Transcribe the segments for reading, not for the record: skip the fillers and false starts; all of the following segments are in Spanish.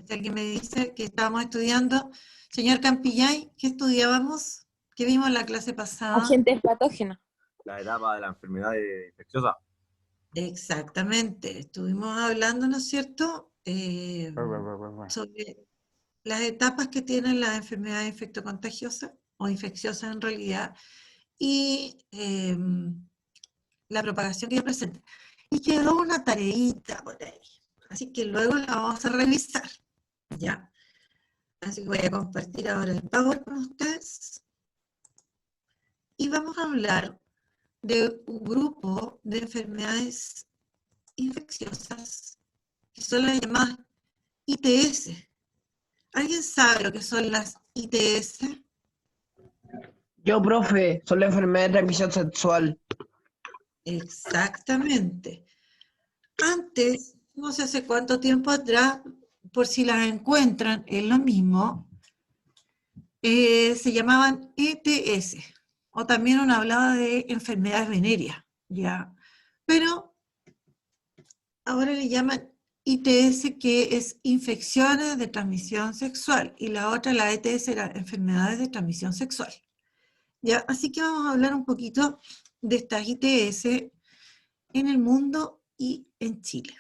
Si alguien me dice que estábamos estudiando, señor Campillay, ¿qué estudiábamos? ¿Qué vimos en la clase pasada? Agentes patógenos. La etapa de la enfermedad infecciosa. Exactamente, estuvimos hablando, ¿no es cierto?, sobre las etapas que tienen las enfermedades infectocontagiosas, o infecciosas en realidad, y la propagación que ellos presentan. Y quedó una tareita por ahí, así que luego la vamos a revisar, ¿ya? Así que voy a compartir ahora el Power con ustedes, y vamos a hablar de un grupo de enfermedades infecciosas que son las llamadas ITS. ¿Alguien sabe lo que son las ITS? Yo, profe, son la enfermedad de transmisión sexual. Exactamente. Antes, no sé hace cuánto tiempo atrás, por si las encuentran, es lo mismo, se llamaban ETS, o también uno hablaba de enfermedades venéreas, ¿ya? Pero ahora le llaman ITS, que es infecciones de transmisión sexual, y la otra, la ETS, era enfermedades de transmisión sexual. ¿Ya? Así que vamos a hablar un poquito de estas ITS en el mundo y en Chile.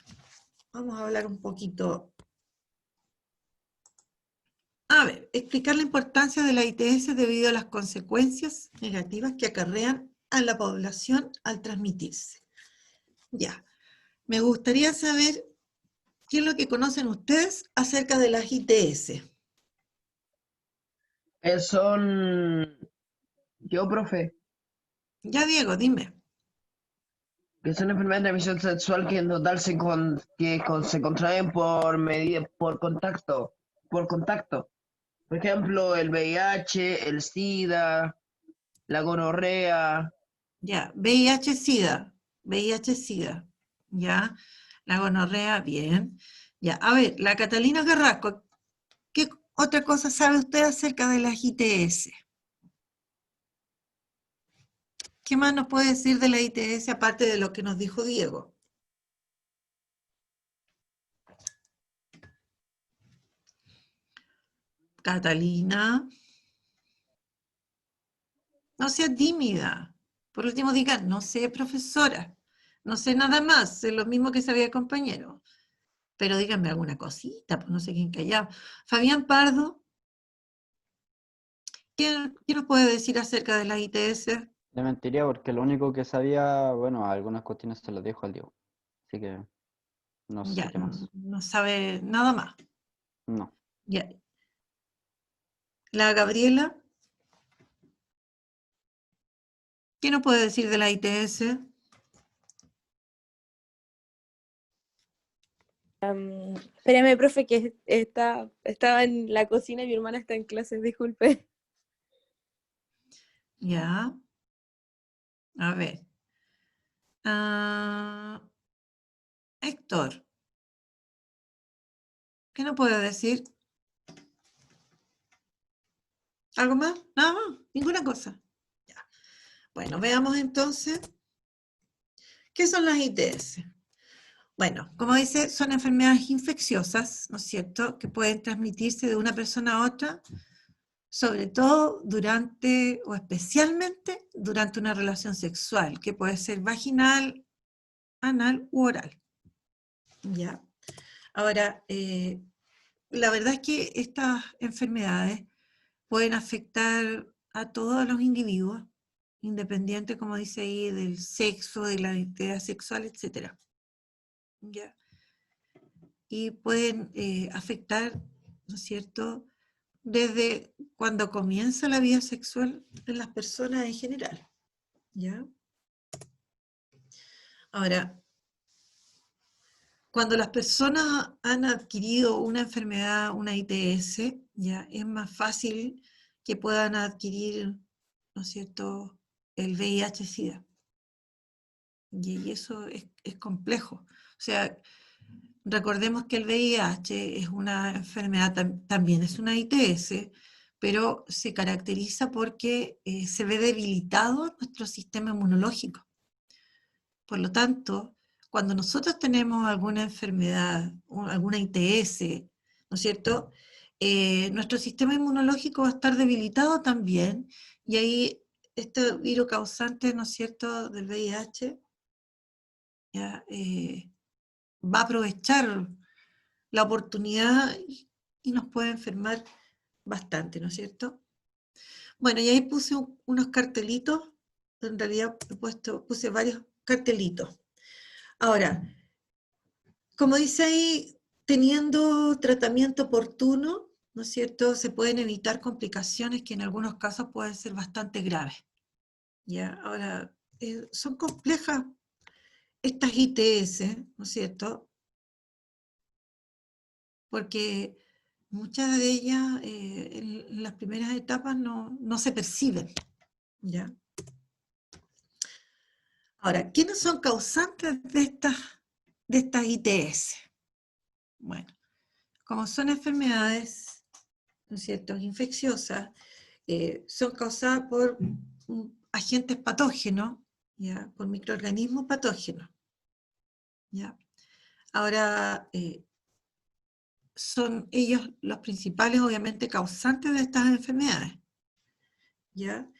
Vamos a hablar un poquito. A ver, explicar la importancia de la ITS debido a las consecuencias negativas que acarrean a la población al transmitirse. Ya, me gustaría saber qué es lo que conocen ustedes acerca de las ITS. Yo, profe, Ya, Diego, dime. que son enfermedades de transmisión sexual que en total se contraen por contacto. Por contacto. Por ejemplo, el VIH, el SIDA, la gonorrea. Ya, VIH-Sida, VIH-Sida, ya, la gonorrea, bien. Ya, a ver, la Catalina Carrasco, ¿qué otra cosa sabe usted acerca de las ITS? ¿Qué más nos puede decir de la ITS aparte de lo que nos dijo Diego? Catalina, no sea tímida. Por último, diga, no sé, profesora, no sé nada más, es lo mismo que sabía el compañero. Pero díganme alguna cosita, pues no sé quién callado. Fabián Pardo, ¿qué nos puede decir acerca de la ITS? Le mentiría porque lo único que sabía, bueno, algunas cuestiones se las dijo al Diego. Así que no sé Ya, qué más. no sabe nada más. No. Ya. La Gabriela, ¿qué nos puede decir de la ITS? Espérame, profe, que estaba en la cocina y mi hermana está en clases, disculpe. Ya. A ver. Ah, Héctor, ¿qué nos puede decir? ¿Algo más? Nada más, ninguna cosa. Ya. Bueno, veamos entonces, ¿qué son las ITS? Bueno, como dice, son enfermedades infecciosas, ¿no es cierto?, que pueden transmitirse de una persona a otra, sobre todo durante, o especialmente durante una relación sexual, que puede ser vaginal, anal u oral. ¿Ya? Ahora, la verdad es que estas enfermedades pueden afectar a todos los individuos, independiente, como dice ahí, del sexo, de la identidad sexual, etc. ¿Ya? Y pueden afectar, ¿no es cierto?, desde cuando comienza la vida sexual de las personas en general. ¿Ya? Ahora, cuando las personas han adquirido una enfermedad, una ITS, ya es más fácil que puedan adquirir, ¿no es cierto?, el VIH-Sida. Y eso es complejo. O sea, recordemos que el VIH es una enfermedad, también es una ITS, pero se caracteriza porque se ve debilitado nuestro sistema inmunológico. Por lo tanto, cuando nosotros tenemos alguna enfermedad, alguna ITS, ¿no es cierto? Nuestro sistema inmunológico va a estar debilitado también, y ahí este virus causante, ¿no es cierto?, del VIH, ya, va a aprovechar la oportunidad y nos puede enfermar bastante, ¿no es cierto? Bueno, y ahí puse unos cartelitos, en realidad puse varios cartelitos. Ahora, como dice ahí, teniendo tratamiento oportuno, ¿no es cierto?, se pueden evitar complicaciones que en algunos casos pueden ser bastante graves. ¿Ya? Ahora, son complejas estas ITS, ¿no es cierto?, porque muchas de ellas en las primeras etapas no se perciben, ¿ya? Ahora, ¿quiénes son causantes de estas ITS? Bueno, como son enfermedades, ¿no es cierto?, infecciosas, son causadas por agentes patógenos, ¿ya?, por microorganismos patógenos, ¿ya? Ahora, son ellos los principales, obviamente, causantes de estas enfermedades, ¿ya?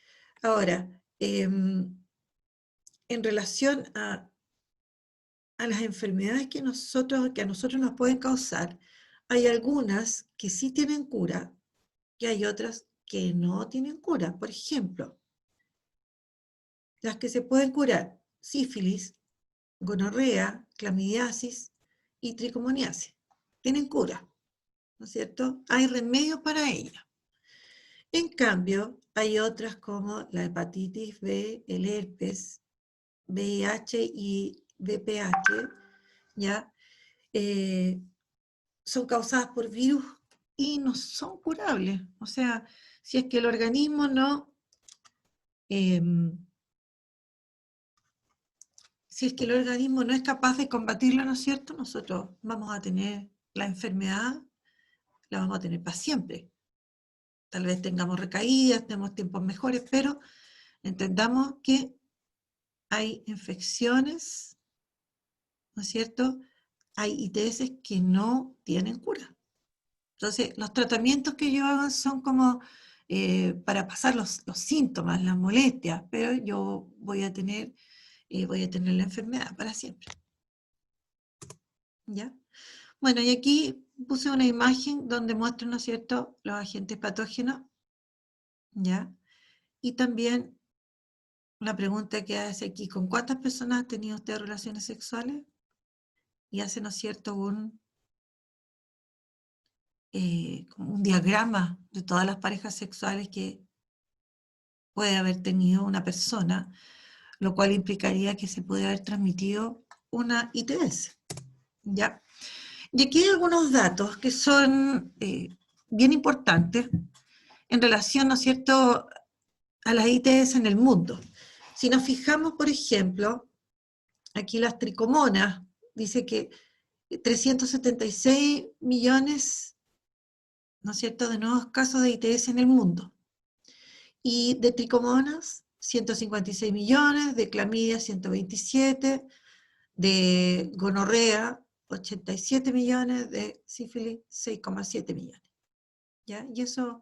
Ahora, en relación a las enfermedades que a nosotros nos pueden causar, hay algunas que sí tienen cura y hay otras que no tienen cura. Por ejemplo, las que se pueden curar: sífilis, gonorrea, clamidiasis y tricomoniasis. Tienen cura, ¿no es cierto? Hay remedios para ellas. En cambio, hay otras como la hepatitis B, el herpes, VIH y VPH, ¿ya? Son causadas por virus y no son curables. O sea, si es que el organismo no es capaz de combatirlo, ¿no es cierto?, nosotros vamos a tener la enfermedad, la vamos a tener para siempre. Tal vez tengamos recaídas, tenemos tiempos mejores, pero entendamos que hay infecciones, ¿no es cierto? Hay ITS que no tienen cura. Entonces, los tratamientos que yo hago son como para pasar los síntomas, las molestias, pero yo voy a tener la enfermedad para siempre. ¿Ya? Bueno, y aquí puse una imagen donde muestro, ¿no es cierto?, los agentes patógenos, ¿ya? Y también la pregunta que hace aquí: ¿con cuántas personas ha tenido usted relaciones sexuales? Y hace, ¿no es cierto?, como un diagrama de todas las parejas sexuales que puede haber tenido una persona, lo cual implicaría que se puede haber transmitido una ITS, ¿ya? Y aquí hay algunos datos que son bien importantes en relación, ¿no es cierto?, a las ITS en el mundo. Si nos fijamos, por ejemplo, aquí las tricomonas, dice que 376 millones, ¿no es cierto?, de nuevos casos de ITS en el mundo. Y de tricomonas, 156 millones, de clamidia, 127, de gonorrea, 87 millones, de sífilis, 6,7 millones. ¿Ya? Y eso,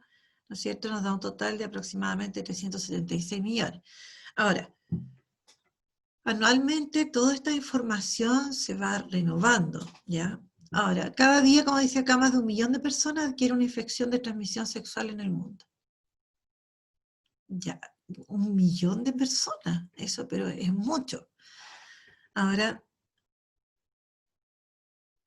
¿no es cierto?, nos da un total de aproximadamente 376 millones. Ahora, anualmente toda esta información se va renovando, ¿ya? Ahora, cada día, como dice acá, más de 1 millón de personas adquieren una infección de transmisión sexual en el mundo. Ya, 1 millón de personas, eso, pero es mucho. Ahora,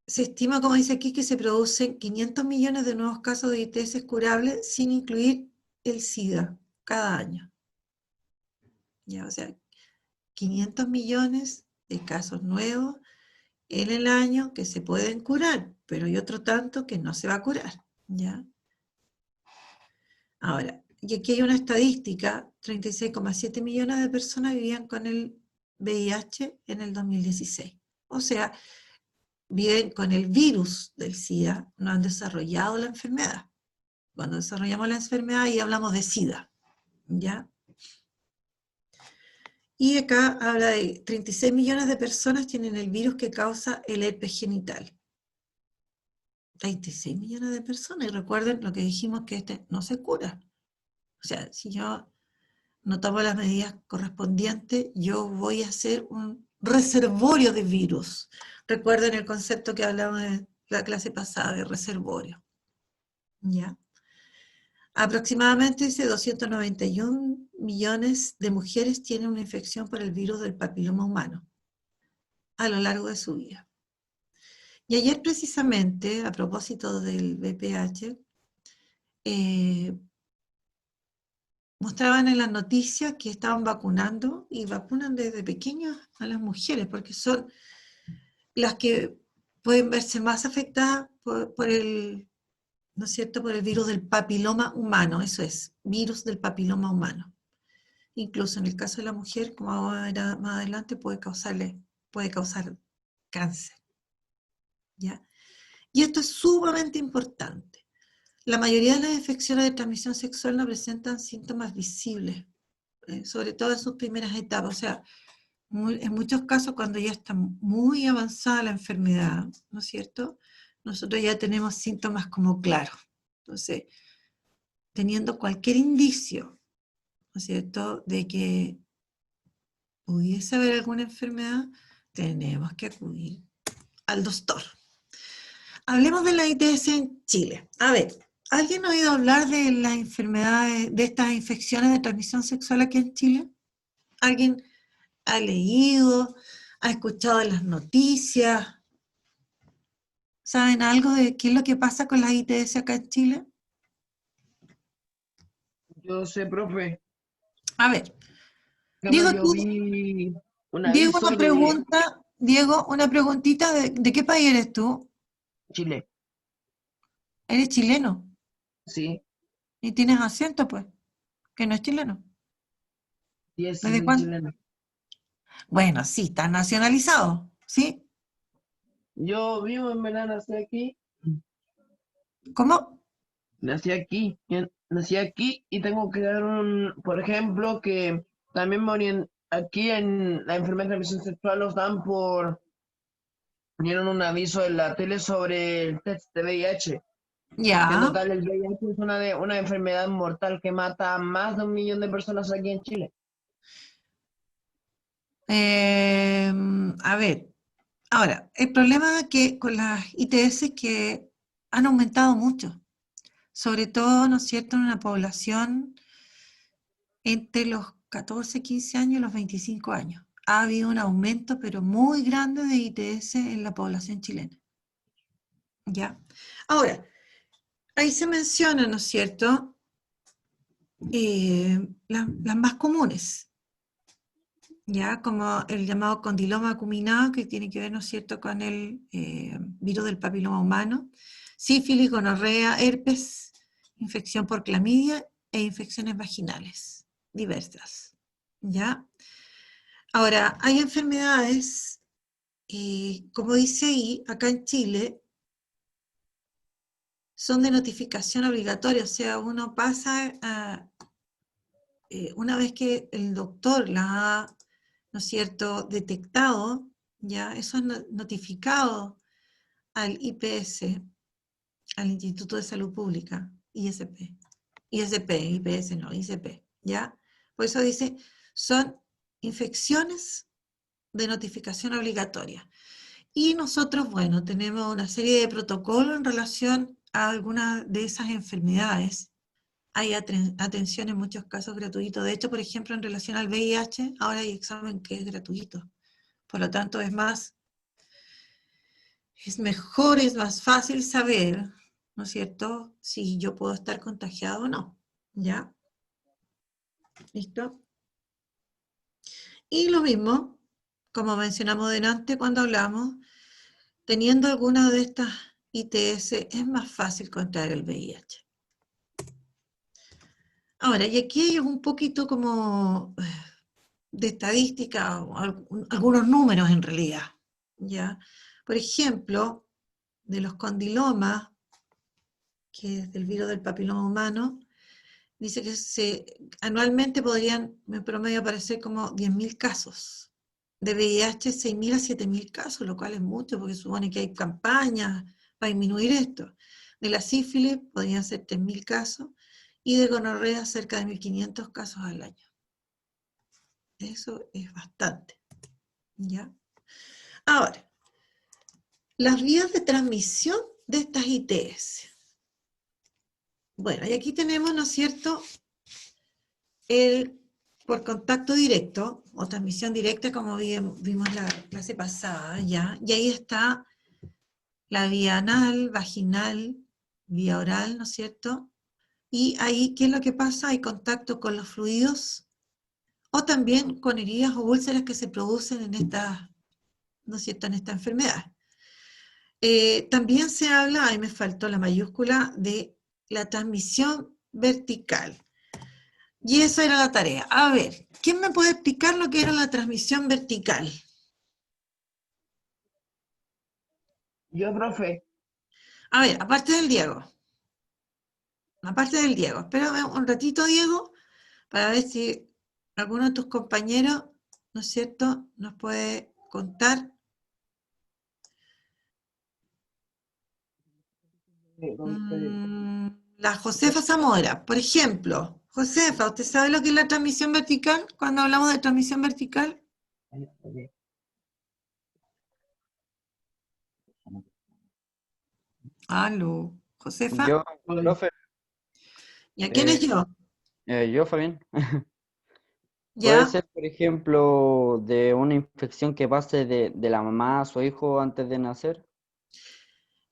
se estima, como dice aquí, que se producen 500 millones de nuevos casos de ITS curables sin incluir el SIDA cada año. Ya, o sea, 500 millones de casos nuevos en el año que se pueden curar, pero hay otro tanto que no se va a curar, ¿ya? Ahora, y aquí hay una estadística: 36,7 millones de personas vivían con el VIH en el 2016. O sea, viven con el virus del SIDA, no han desarrollado la enfermedad. Cuando desarrollamos la enfermedad y hablamos de SIDA, ¿ya? Y acá habla de 36 millones de personas tienen el virus que causa el herpes genital. 26 millones de personas. Y recuerden lo que dijimos, que este no se cura. O sea, si yo no tomo las medidas correspondientes, yo voy a hacer un reservorio de virus. Recuerden el concepto que hablamos en la clase pasada de reservorio. ¿Ya? Aproximadamente, dice, 291 millones de mujeres tienen una infección por el virus del papiloma humano a lo largo de su vida. Y ayer precisamente, a propósito del VPH, mostraban en las noticias que estaban vacunando, y vacunan desde pequeñas a las mujeres, porque son las que pueden verse más afectadas por el, ¿no es cierto?, por el virus del papiloma humano. Eso es, virus del papiloma humano. Incluso en el caso de la mujer, como vamos a ver más adelante, puede causar cáncer. ¿Ya? Y esto es sumamente importante. La mayoría de las infecciones de transmisión sexual no presentan síntomas visibles, sobre todo en sus primeras etapas. O sea, en muchos casos, cuando ya está muy avanzada la enfermedad, ¿no es cierto?, nosotros ya tenemos síntomas como claros. Entonces, teniendo cualquier indicio, ¿no es cierto?, de que pudiese haber alguna enfermedad, tenemos que acudir al doctor. Hablemos de la ITS en Chile. A ver, ¿alguien ha oído hablar de las enfermedades, de estas infecciones de transmisión sexual aquí en Chile? ¿Alguien ha leído, ha escuchado en las noticias? ¿Saben algo de qué es lo que pasa con las ITS acá en Chile? Yo sé, profe. A ver, Ejemplo, Diego, yo tú, vi un Diego, aviso una de pregunta, Diego, una preguntita, ¿de qué país eres tú? Chile, ¿Eres chileno? sí, Y tienes acento, pues, que no es chileno. sí, sí, ¿Desde soy cuándo? chileno. Bueno, sí, estás nacionalizado, ¿sí? Yo vivo en Verano, ¿Cómo? nací aquí y tengo que dar por ejemplo, que también aquí en la enfermedad de transmisión sexual nos dan dieron un aviso en la tele sobre el test de VIH. Que en Ya. total el VIH es una enfermedad mortal que mata a más de 1 millón de personas aquí en Chile. A ver, ahora, el problema que con las ITS es que han aumentado mucho, sobre todo, ¿no es cierto?, en una población entre los 14, 15 años y los 25 años. Ha habido un aumento, pero muy grande, de ITS en la población chilena. ¿Ya? Ahora, ahí se menciona, ¿no es cierto?, las más comunes, ¿ya? Como el llamado condiloma acuminado, que tiene que ver, ¿no es cierto?, con el virus del papiloma humano, sífilis, gonorrea, herpes, infección por clamidia e infecciones vaginales diversas, ¿ya? Ahora, hay enfermedades, como dice ahí, acá en Chile, son de notificación obligatoria, o sea, uno pasa una vez que el doctor la ha, ¿no es cierto?, detectado, ya, eso es notificado al IPS, al Instituto de Salud Pública, ISP, IPS no, ISP, ¿ya? Por eso dice, son infecciones de notificación obligatoria. Y nosotros, bueno, tenemos una serie de protocolos en relación a algunas de esas enfermedades. Hay atención en muchos casos gratuito. De hecho, por ejemplo, en relación al VIH, ahora hay examen que es gratuito. Por lo tanto, es mejor, es más fácil saber, ¿no es cierto?, si yo puedo estar contagiado o no. ¿Ya? ¿Listo? Y lo mismo, como mencionamos delante cuando hablamos, teniendo alguna de estas ITS, es más fácil contraer el VIH. Ahora, y aquí hay un poquito como de estadística, o algunos números en realidad, ¿ya? Por ejemplo, de los condilomas, que es del virus del papiloma humano, dice que anualmente podrían en promedio aparecer como 10.000 casos. De VIH, 6.000 a 7.000 casos, lo cual es mucho, porque supone que hay campañas para disminuir esto. De la sífilis podrían ser 3.000 casos y de gonorrea cerca de 1.500 casos al año. Eso es bastante, ¿ya? Ahora, las vías de transmisión de estas ITS. Bueno, y aquí tenemos, ¿no es cierto?, por contacto directo o transmisión directa, como vimos la clase pasada, ¿ya? Y ahí está la vía anal, vaginal, vía oral, ¿no es cierto? Y ahí, ¿qué es lo que pasa? Hay contacto con los fluidos o también con heridas o úlceras que se producen en esta, ¿no es cierto?, en esta enfermedad. También se habla, ahí me faltó la mayúscula, de la transmisión vertical. Y esa era la tarea. A ver, ¿quién me puede explicar lo que era la transmisión vertical? Yo, profe. A ver, aparte del Diego. Espérame un ratito, Diego, para ver si alguno de tus compañeros, ¿no es cierto?, nos puede contar. La Josefa Zamora, por ejemplo. Josefa, ¿usted sabe lo que es la transmisión vertical? Cuando hablamos de transmisión vertical. Aló, Josefa. Yo, profe, ¿Y a quién es yo? yo, Fabián. Puede Ya, ser, por ejemplo, de una infección que pase de la mamá a su hijo antes de nacer.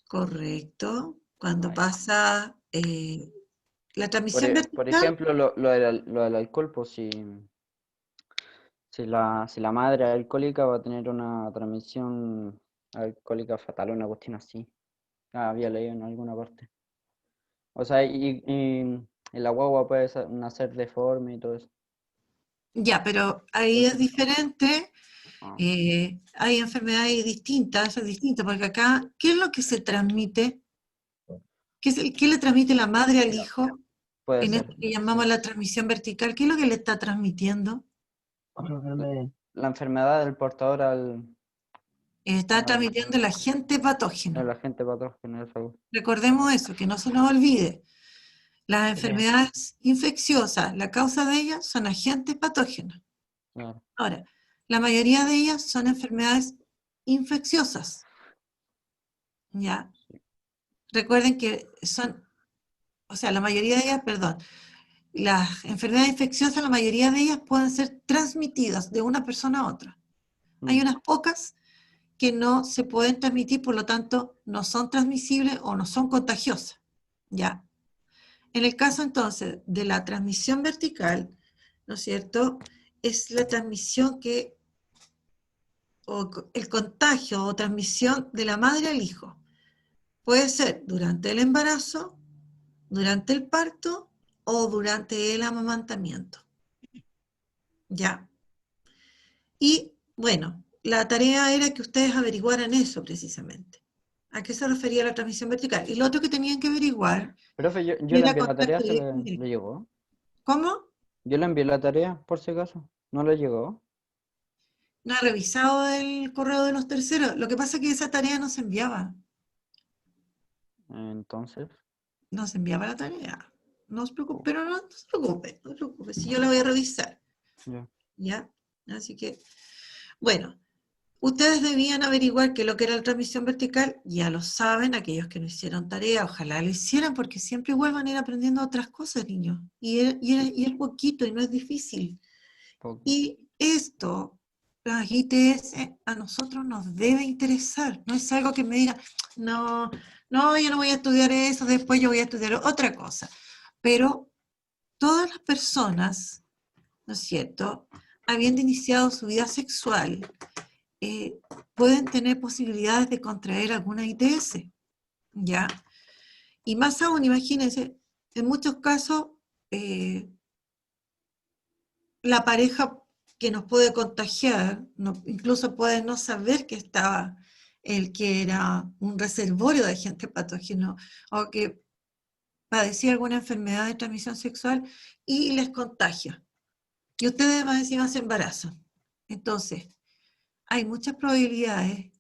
correcto. Cuando Ay. pasa la Por, transmisión por vertical, ejemplo, lo del alcohol, pues si la madre es alcohólica va a tener una transmisión alcohólica fatal, una cuestión así. Ah, había leído en alguna parte. O sea, y la guagua puede nacer deforme y todo eso. ya, pero ahí es diferente. Ah, Hay enfermedades distintas, eso es distinto, porque acá, ¿qué es lo que se transmite? ¿Qué le transmite la madre al hijo puede en ser. esto que llamamos la transmisión vertical? ¿Qué es lo que le está transmitiendo? La enfermedad del portador Está transmitiendo el agente patógeno. al agente patógeno de salud. Recordemos eso, que no se nos olvide. Las enfermedades infecciosas, la causa de ellas son agentes patógenos. Claro. Ahora, la mayoría de ellas son enfermedades infecciosas. ¿Ya? Recuerden que son, o sea, la mayoría de ellas, perdón, las enfermedades infecciosas, la mayoría de ellas pueden ser transmitidas de una persona a otra. Hay unas pocas que no se pueden transmitir, por lo tanto, no son transmisibles o no son contagiosas. ¿Ya? En el caso entonces de la transmisión vertical, ¿no es cierto?, es la transmisión o el contagio o transmisión de la madre al hijo. Puede ser durante el embarazo, durante el parto o durante el amamantamiento. ¿Ya? Y bueno, la tarea era que ustedes averiguaran eso precisamente. ¿A qué se refería la transmisión vertical? Y lo otro que tenían que averiguar Profe, yo le era envié la tarea, contacto directo e le indirecto. llegó. ¿Cómo? Yo le envié la tarea, por si acaso. ¿No le llegó? ¿No ha revisado el correo de los terceros? Lo que pasa es que esa tarea no se enviaba. Entonces, No se enviaba la tarea. No se preocupe, pero no se preocupe, no se preocupe, si yo la voy a revisar. ya. ¿Ya? Así que, bueno, ustedes debían averiguar qué es lo que era la transmisión vertical, ya lo saben, aquellos que no hicieron tarea, ojalá lo hicieran, porque siempre igual van a ir aprendiendo otras cosas, niños. Y es poquito y no es difícil. Poco. Y esto, las ITS, a nosotros nos debe interesar. No es algo que me diga, no, yo no voy a estudiar eso, después yo voy a estudiar otra cosa. Pero todas las personas, ¿no es cierto?, habiendo iniciado su vida sexual, pueden tener posibilidades de contraer alguna ITS, ¿ya? Y más aún, imagínense, en muchos casos, la pareja que nos puede contagiar, incluso puede no saber que estaba el que era un reservorio de agente patógeno o que padecía alguna enfermedad de transmisión sexual y les contagia. Y ustedes más encima se embarazan. Entonces, hay muchas probabilidades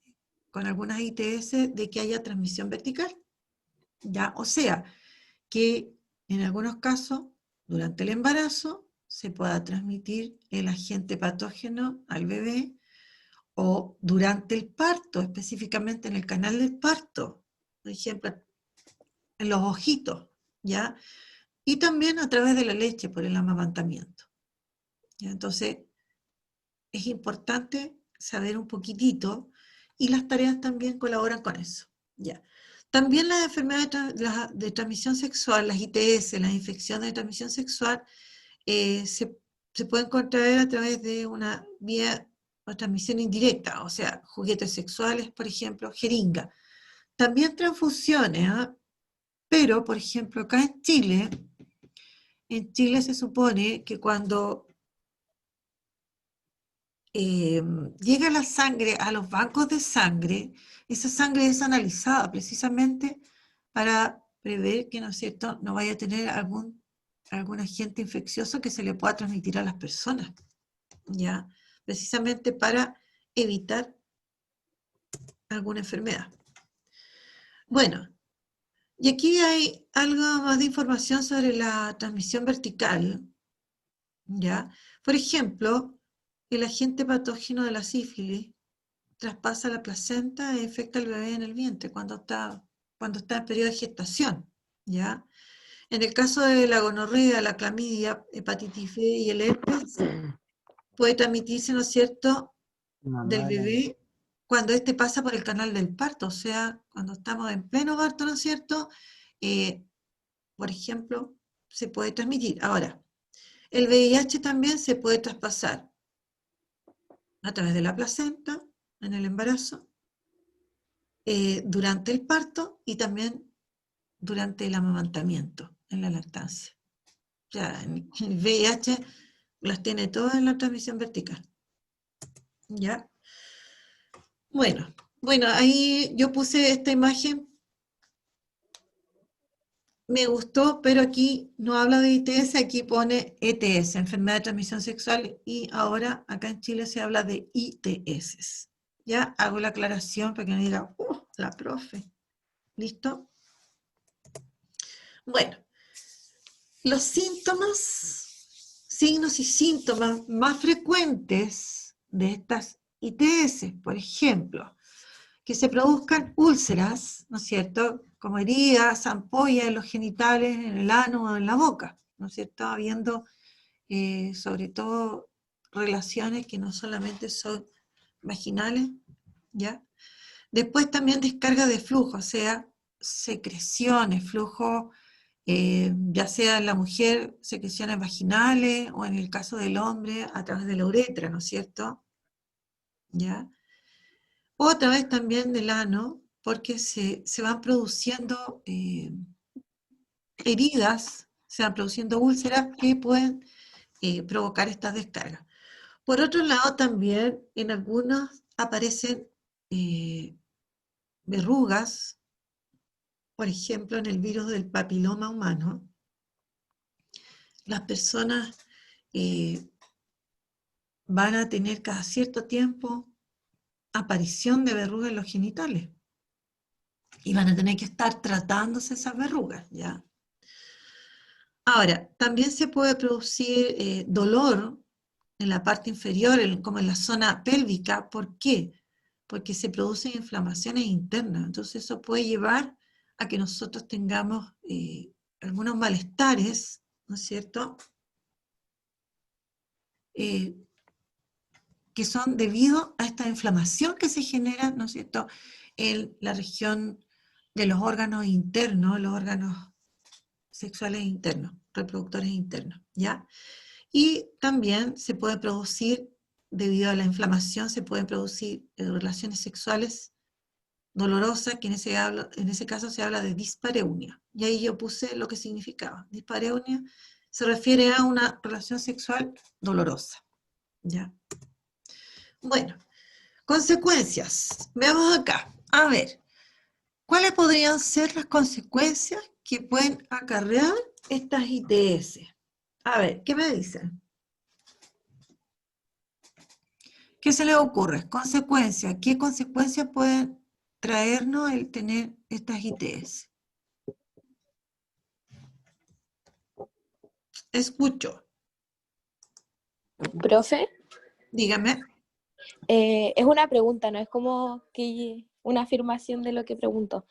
con algunas ITS de que haya transmisión vertical. ¿Ya? O sea, que en algunos casos, durante el embarazo, se pueda transmitir el agente patógeno al bebé, o durante el parto, específicamente en el canal del parto, por ejemplo, en los ojitos, ¿ya? Y también a través de la leche, por el amamantamiento. ¿Ya? Entonces, es importante saber un poquitito, y las tareas también colaboran con eso. ¿Ya? También las enfermedades de transmisión sexual, las ITS, las infecciones de transmisión sexual, se pueden contraer a través de una vía o transmisión indirecta, o sea, juguetes sexuales, por ejemplo, jeringa. También transfusiones, ¿ah? Pero, por ejemplo, acá en Chile se supone que cuando llega la sangre a los bancos de sangre, esa sangre es analizada precisamente para prever que, ¿no es cierto?, no vaya a tener algún agente infeccioso que se le pueda transmitir a las personas, ¿ya? Precisamente para evitar alguna enfermedad. Bueno, y aquí hay algo más de información sobre la transmisión vertical, ¿ya? Por ejemplo, el agente patógeno de la sífilis traspasa la placenta e infecta al bebé en el vientre cuando está en periodo de gestación, ¿ya? En el caso de la gonorrea, la clamidia, hepatitis B y el herpes, puede transmitirse, ¿no es cierto?, del bebé cuando éste pasa por el canal del parto, o sea, cuando estamos en pleno parto, ¿no es cierto?, por ejemplo, se puede transmitir. Ahora, el VIH también se puede traspasar a través de la placenta, en el embarazo, durante el parto y también durante el amamantamiento, en la lactancia. O sea, el VIH las tiene todas en la transmisión vertical. ¿Ya? Bueno, ahí yo puse esta imagen. Me gustó, pero aquí no habla de ITS, aquí pone ETS, enfermedad de transmisión sexual, y ahora acá en Chile se habla de ITS. Ya hago la aclaración para que no diga, la profe. ¿Listo? Bueno, los signos y síntomas más frecuentes de estas ITS, por ejemplo, que se produzcan úlceras, ¿no es cierto?, como heridas, ampollas en los genitales, en el ano o en la boca, ¿no es cierto?, habiendo sobre todo relaciones que no solamente son vaginales, ¿ya? Después también descarga de flujo, o sea, secreciones, flujo, ya sea en la mujer, secreciones vaginales, o en el caso del hombre, a través de la uretra, ¿no es cierto? ¿Ya? O a través también del ano, porque se van produciendo heridas, se van produciendo úlceras que pueden provocar estas descargas. Por otro lado, también en algunos aparecen verrugas, por ejemplo, en el virus del papiloma humano. Las personas van a tener cada cierto tiempo aparición de verrugas en los genitales. Y van a tener que estar tratándose esas verrugas, ¿ya? Ahora, también se puede producir dolor en la parte inferior, como en la zona pélvica. ¿Por qué? Porque se producen inflamaciones internas. Entonces eso puede llevar a que nosotros tengamos algunos malestares, ¿no es cierto?, que son debido a esta inflamación que se genera, ¿no es cierto?, en la región de los órganos internos, los órganos sexuales internos, reproductores internos, ¿ya? Y también se puede producir, debido a la inflamación, se pueden producir relaciones sexuales dolorosas, que en ese caso se habla de dispareunia. Y ahí yo puse lo que significaba. Dispareunia se refiere a una relación sexual dolorosa, ¿ya? Bueno, consecuencias. Veamos acá. A ver, ¿cuáles podrían ser las consecuencias que pueden acarrear estas ITS? A ver, ¿qué me dicen? ¿Qué se les ocurre? Consecuencias. ¿Qué consecuencias pueden traernos el tener estas ITS? Escucho, Profe, dígame. es una pregunta, no es como que una afirmación de lo que pregunto.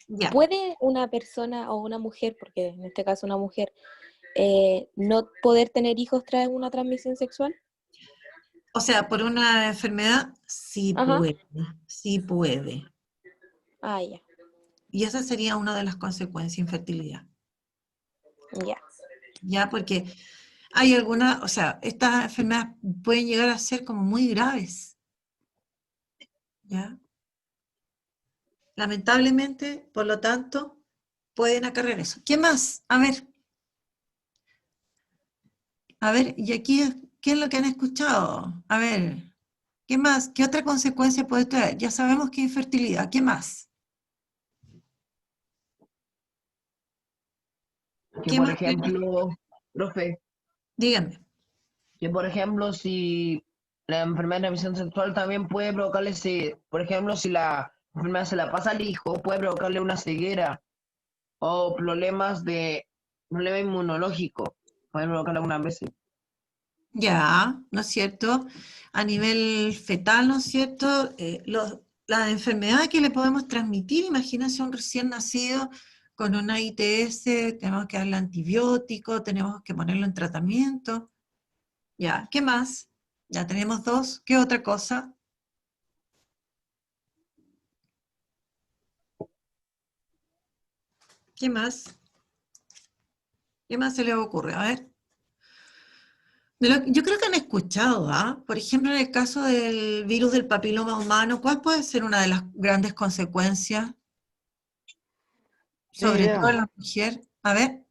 Ya. ¿Puede una persona o una mujer, porque en este caso una mujer, no poder tener hijos tras una transmisión sexual? O sea, por una enfermedad, sí Ajá. puede, sí puede. Ah, ya, Y esa sería una de las consecuencias de infertilidad. ya. Ya, porque hay algunas, o sea, estas enfermedades pueden llegar a ser como muy graves. ¿Ya? Lamentablemente, por lo tanto, pueden acarrear eso. ¿Qué más? A ver, y aquí, ¿qué es lo que han escuchado? A ver, ¿qué más? ¿Qué otra consecuencia puede traer? Ya sabemos que infertilidad, ¿qué más? Que ¿Qué por más tiene? ejemplo, profe, Díganme. que por ejemplo si la enfermedad de transmisión sexual también puede provocarle, por ejemplo, si la enfermedad se la pasa al hijo, puede provocarle una ceguera o problema inmunológico, puede provocarle algunas veces. Ya, ¿no es cierto? A nivel fetal, ¿no es cierto? Las enfermedades que le podemos transmitir, imagínense un recién nacido con una ITS, tenemos que darle antibiótico, tenemos que ponerlo en tratamiento. Ya, ¿qué más? Ya tenemos dos. ¿Qué otra cosa? ¿Qué más? ¿Qué más se les ocurre? A ver. Yo creo que han escuchado, ¿ah? Por ejemplo, en el caso del virus del papiloma humano, ¿cuál puede ser una de las grandes consecuencias? Ni Sobre todo en idea. la mujer. A ver,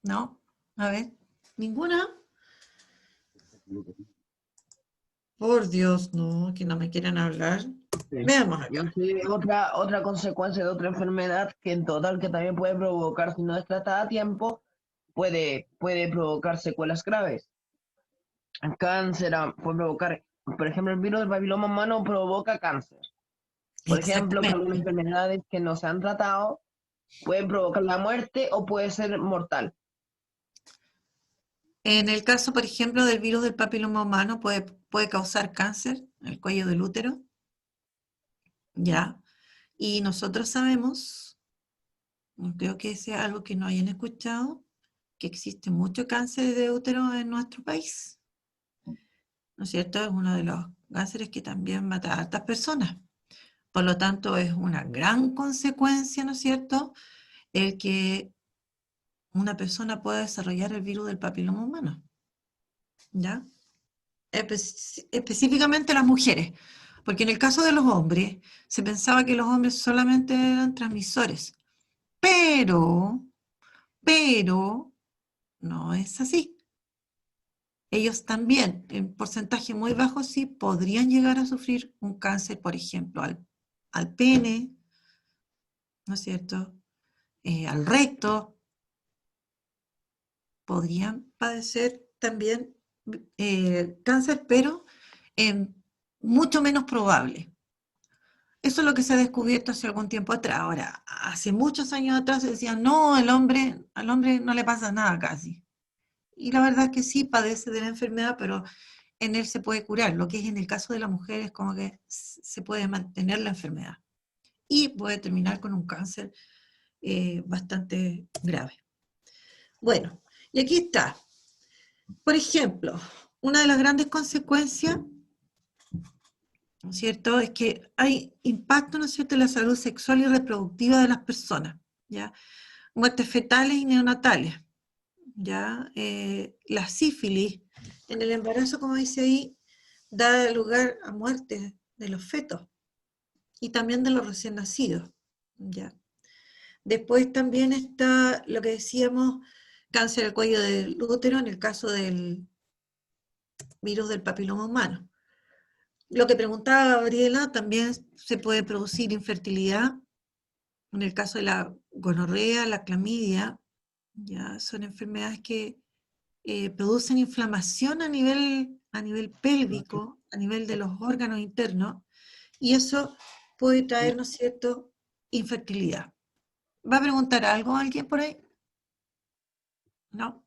no, a ver, ninguna. Por Dios, no, que no me quieren hablar. Sí. Veamos Yo acá. sé otra consecuencia de otra enfermedad que en total que también puede provocar, si no es tratada a tiempo, puede provocar secuelas graves. El cáncer puede provocar, por ejemplo, el virus del papiloma humano provoca cáncer. Por ejemplo, que algunas Exactamente. enfermedades que no se han tratado pueden provocar la muerte o puede ser mortal. En el caso, por ejemplo, del virus del papiloma humano, puede causar cáncer en el cuello del útero, ¿ya? Y nosotros sabemos, no creo que sea algo que no hayan escuchado, que existe mucho cáncer de útero en nuestro país, ¿no es cierto? Es uno de los cánceres que también mata a hartas personas. Por lo tanto, es una gran consecuencia, ¿no es cierto?, el que una persona pueda desarrollar el virus del papiloma humano, ¿ya? Específicamente las mujeres, porque en el caso de los hombres, se pensaba que los hombres solamente eran transmisores, pero, pero, no es así. Ellos también, en porcentaje muy bajo, sí podrían llegar a sufrir un cáncer, por ejemplo, al pene, ¿no es cierto?, al recto, podrían padecer también cáncer, pero mucho menos probable. Eso es lo que se ha descubierto hace algún tiempo atrás. Ahora, hace muchos años atrás se decía, no, al hombre no le pasa nada casi. Y la verdad es que sí padece de la enfermedad, pero en él se puede curar. Lo que es en el caso de la mujer es como que se puede mantener la enfermedad y puede terminar con un cáncer bastante grave. Bueno, y aquí está. Por ejemplo, una de las grandes consecuencias, ¿no es cierto?, es que hay impacto, ¿no es cierto?, en la salud sexual y reproductiva de las personas, ¿ya? Muertes fetales y neonatales, ¿ya? La sífilis en el embarazo, como dice ahí, da lugar a muertes de los fetos y también de los recién nacidos, ¿ya? Después también está lo que decíamos, cáncer del cuello del útero en el caso del virus del papiloma humano. Lo que preguntaba Gabriela, también se puede producir infertilidad en el caso de la gonorrea, la clamidia, ya son enfermedades que producen inflamación a nivel a nivel pélvico, a nivel de los órganos internos, y eso puede traer, ¿no es cierto?, infertilidad. ¿Va a preguntar algo alguien por ahí? ¿No?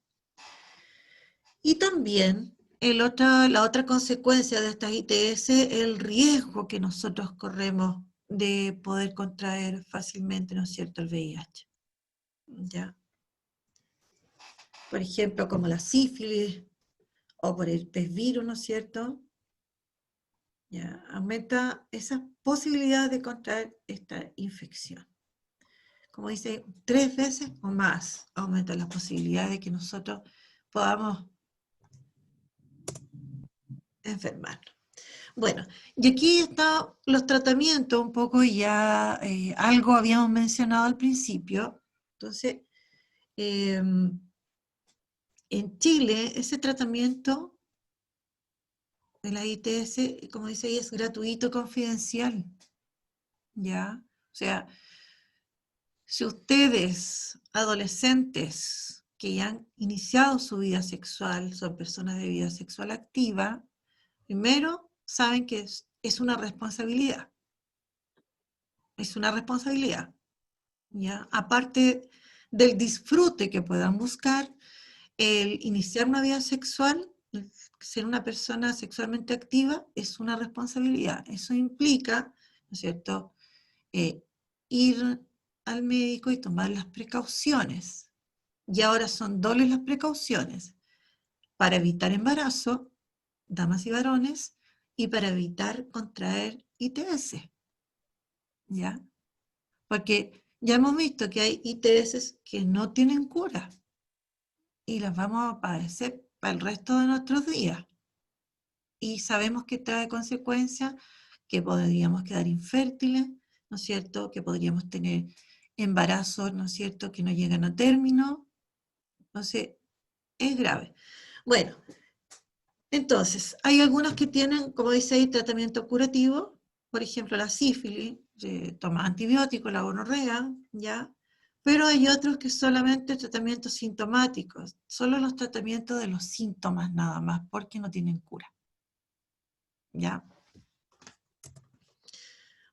Y también la otra consecuencia de estas ITS es el riesgo que nosotros corremos de poder contraer fácilmente, ¿no es cierto?, el VIH. ¿Ya? Por ejemplo, como la sífilis o por el virus, ¿no es cierto? ¿Ya? Aumenta esa posibilidad de contraer esta infección. Como dice, 3 veces o más aumenta la posibilidad de que nosotros podamos enfermarnos. Bueno, y aquí están los tratamientos, un poco ya algo habíamos mencionado al principio. Entonces, en Chile, ese tratamiento de la ITS, como dice ahí, es gratuito, confidencial. ¿Ya? O sea, si ustedes, adolescentes que ya han iniciado su vida sexual, son personas de vida sexual activa, primero saben que es una responsabilidad. Es una responsabilidad, ¿ya? Aparte del disfrute que puedan buscar, el iniciar una vida sexual, el ser una persona sexualmente activa, es una responsabilidad. Eso implica, ¿no es cierto?, ir al médico y tomar las precauciones. Y ahora son dobles las precauciones, para evitar embarazo, damas y varones, y para evitar contraer ITS, ¿ya? Porque ya hemos visto que hay ITS que no tienen cura y las vamos a padecer para el resto de nuestros días. Y sabemos que trae consecuencias, que podríamos quedar infértiles, ¿no es cierto? Que podríamos tener embarazos, ¿no es cierto?, que no llegan a término. Entonces, es grave. Bueno, entonces, hay algunos que tienen, como dice ahí, tratamiento curativo, por ejemplo, la sífilis, toma antibióticos, la gonorrea, ¿ya? Pero hay otros que solamente tratamientos sintomáticos, solo los tratamientos de los síntomas nada más, porque no tienen cura, ¿ya?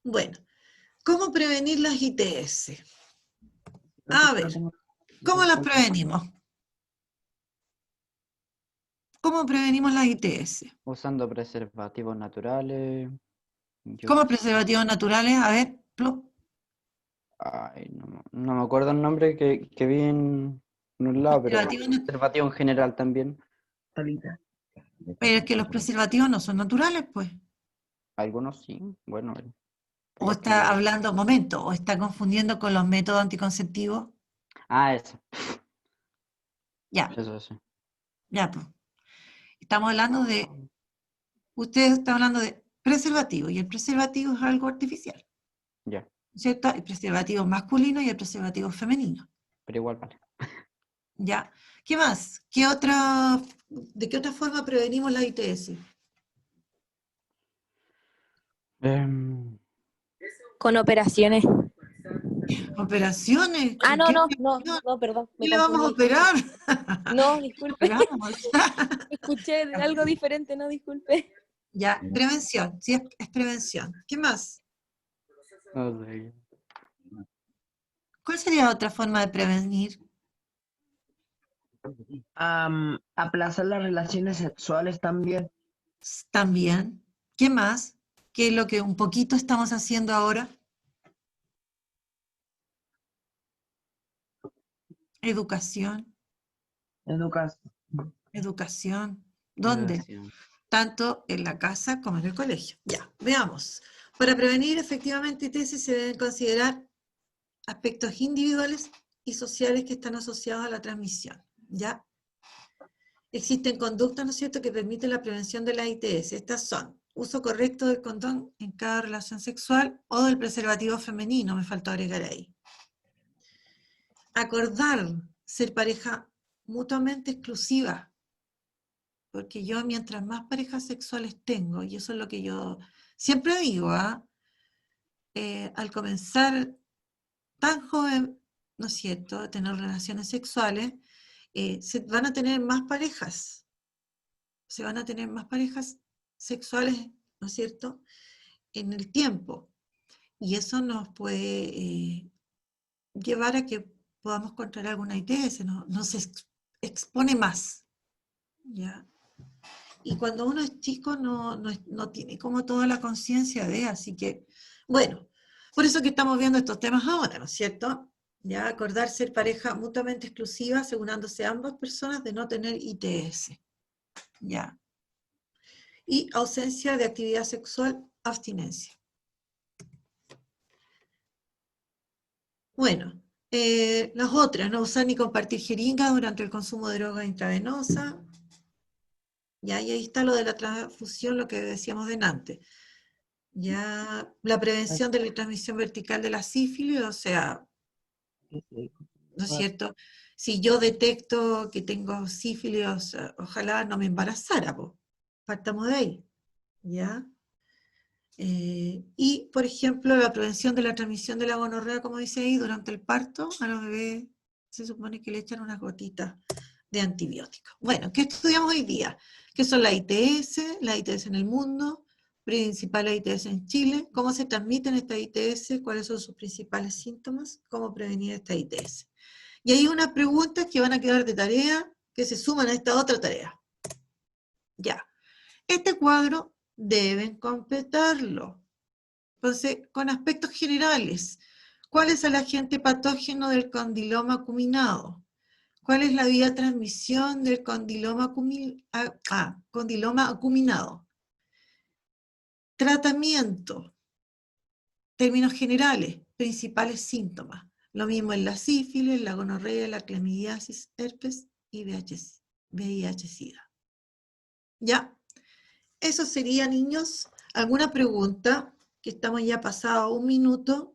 Bueno, ¿cómo prevenir las ITS? A ver, ¿cómo las prevenimos? ¿Cómo prevenimos las ITS? Usando preservativos naturales. ¿Cómo preservativos naturales? A ver, Ay, no me acuerdo el nombre que vi en un lado, pero preservativos preservativo en general también. Solita. pero es que los preservativos no son naturales, pues. Algunos sí, bueno, O los que está yo... hablando, momento, o está confundiendo con los métodos anticonceptivos. Ah, eso, Ya, eso. ya, pues. Estamos hablando de, ustedes están hablando de preservativo, y el preservativo es algo artificial, Ya, ¿cierto? El preservativo masculino y el preservativo femenino. pero igual vale. ¿Ya? ¿Qué más? ¿De qué otra forma prevenimos la ITS? Em, Con operaciones. ¿Operaciones? Ah, ¿Qué no, perdón, ¿Qué me le vamos a confundí. operar? No, ¿Qué le disculpe, operamos? escuché algo diferente, no, disculpe. Ya, prevención, sí, es prevención. ¿Qué más? no sé. ¿Cuál sería otra forma de prevenir? Aplazar las relaciones sexuales también. También. ¿Qué más? ¿Qué es lo que un poquito estamos haciendo ahora? Educación, Educación. educación. ¿Dónde? Educación. Tanto en la casa como en el colegio. Ya, veamos. Para prevenir efectivamente ITS se deben considerar aspectos individuales y sociales que están asociados a la transmisión. ¿Ya? Existen conductas, ¿no es cierto?, que permiten la prevención de la ITS. Estas son: uso correcto del condón en cada relación sexual o del preservativo femenino, me faltó agregar ahí. Acordar ser pareja mutuamente exclusiva, porque yo mientras más parejas sexuales tengo, y eso es lo que yo siempre digo, al comenzar tan joven, ¿no es cierto?, a tener relaciones sexuales, se van a tener más parejas. se van a tener más parejas sexuales, ¿no es cierto?, en el tiempo. Y eso nos puede llevar a que podamos contraer alguna ITS, nos expone más, ¿ya? Y cuando uno es chico no tiene como toda la conciencia de, así que, bueno, por eso que estamos viendo estos temas ahora, ¿no es cierto? Ya acordar ser pareja mutuamente exclusiva, asegurándose ambas personas de no tener ITS, ya. Y ausencia de actividad sexual, abstinencia. Bueno, las otras, no usar ni compartir jeringa durante el consumo de droga intravenosa. Ya, y ahí está lo de la transfusión, lo que decíamos delante. Ya, la prevención de la transmisión vertical de la sífilis, o sea, ¿no es cierto? Si yo detecto que tengo sífilis, ojalá no me embarazara, po. Partamos de ahí, ¿ya? Y, por ejemplo, la prevención de la transmisión de la gonorrea, como dice ahí, durante el parto, a los bebés se supone que le echan unas gotitas de antibióticos. Bueno, ¿qué estudiamos hoy día? ¿Qué son las ITS en el mundo, principales ITS en Chile, cómo se transmiten estas ITS, cuáles son sus principales síntomas, cómo prevenir estas ITS? Y hay unas preguntas que van a quedar de tarea, que se suman a esta otra tarea. Ya, este cuadro deben completarlo. Entonces, con aspectos generales, ¿cuál es el agente patógeno del condiloma acuminado? ¿Cuál es la vía de transmisión del condiloma acuminado? Tratamiento, términos generales, principales síntomas. Lo mismo en la sífilis, la gonorrea, la clamidiasis, herpes y VIH-Sida. ¿Ya? Eso sería, niños. ¿Alguna pregunta? Que estamos ya pasado 1 minuto.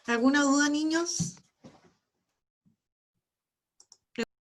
¿Alguna duda, niños?